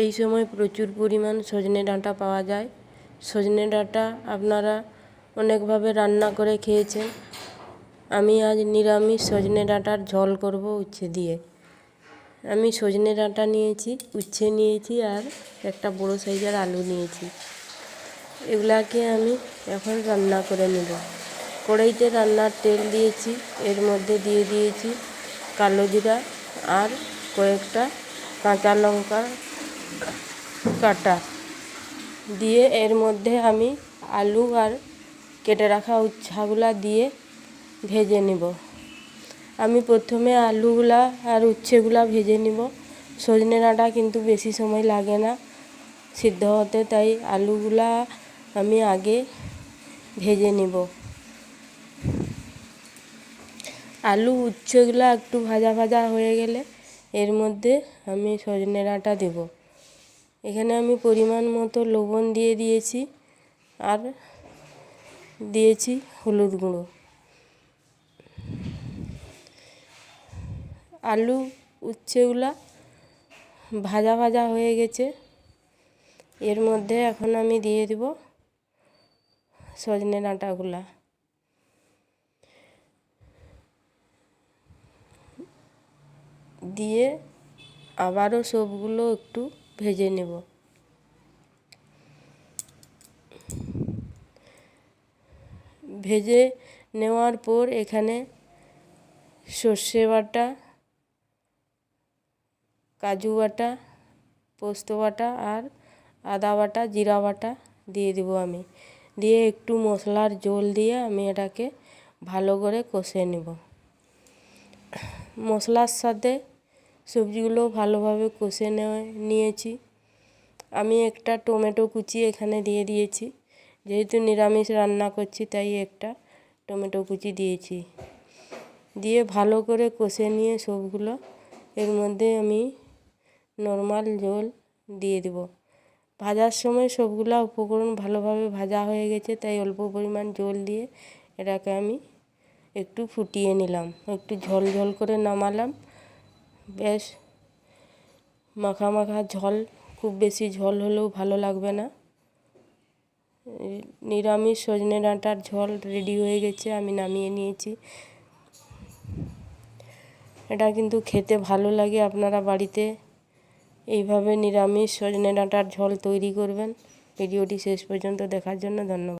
এই সময় প্রচুর পরিমাণ সজনে ডাঁটা পাওয়া যায়। সজনে ডাঁটা আপনারা অনেকভাবে রান্না করে খেয়েছেন। আমি আজ নিরামিষ সজনে ডাঁটার ঝোল করব উচ্ছে দিয়ে। আমি সজনে ডাঁটা নিয়েছি, উচ্ছে নিয়েছি আর একটা বড় সাইজের আলু নিয়েছি। এগুলাকে আমি এখন রান্না করে নেব। কড়াইতে রান্নার তেল দিয়েছি, এর মধ্যে দিয়ে দিয়েছি কালো জিরা আর কয়েকটা কাঁচা লঙ্কা কাটা দিয়ে এর মধ্যে আমি আলু আর কেটে রাখা উচ্ছেগুলা দিয়ে ভেজে নেব। আমি প্রথমে আলুগুলা আর উচ্ছেগুলা ভেজে নেব। সজনে ডাঁটা কিন্তু বেশি সময় লাগে না সিদ্ধ হতে, তাই আলুগুলা আমি আগে ভেজে নেব। আলু উচ্ছেগুলা একটু ভাজা ভাজা হয়ে গেলে এর মধ্যে আমি সজনে ডাঁটা দেব। এখানে আমি পরিমাণ মতো লবণ দিয়ে দিয়েছি আর দিয়েছি হলুদ গুঁড়ো। আলু উচ্ছেগুলা ভাজা ভাজা হয়ে গেছে, এর মধ্যে এখন আমি দিয়ে দেব সজনে ডাঁটাগুলা। দিয়ে আবারও সবগুলো একটু ভেজে নেব। ভেজে নেওয়ার পর এখানে সর্ষে বাটা, কাজু বাটা, পোস্ত বাটা আর আদা বাটা, জিরা বাটা দিয়ে দেব আমি। দিয়ে একটু মশলার ঝোল দিয়ে আমি এটাকে ভালো করে কষে নেব। মশলার সাথে সবজিগুলো ভালোভাবে কষে নিয়েছি। আমি একটা টমেটো কুচি এখানে দিয়ে দিয়েছি, যেহেতু নিরামিষ রান্না করছি তাই একটা টমেটো কুচি দিয়েছি। দিয়ে ভালো করে কষে নিয়ে সবগুলো এর মধ্যে আমি নর্মাল ঝোল দিয়ে দেব। ভাজার সময় সবগুলা উপকরণ ভালোভাবে ভাজা হয়ে গেছে, তাই অল্প পরিমাণ ঝোল দিয়ে এটাকে আমি একটু ফুটিয়ে নিলাম, একটু ঝোল ঝোল করে নামালাম। বেশ মাখা মাখা ঝোল, খুব বেশি ঝোল হলেও ভালো লাগবে না। নিরামিষ সজনে ডাঁটার ঝোল রেডি হয়ে গেছে, আমি নামিয়ে নিয়েছি। এটা কিন্তু খেতে ভালো লাগে। আপনারা বাড়িতে এইভাবে নিরামিষ সজনে ডাঁটার ঝোল তৈরি করবেন। ভিডিওটি শেষ পর্যন্ত দেখার জন্য ধন্যবাদ।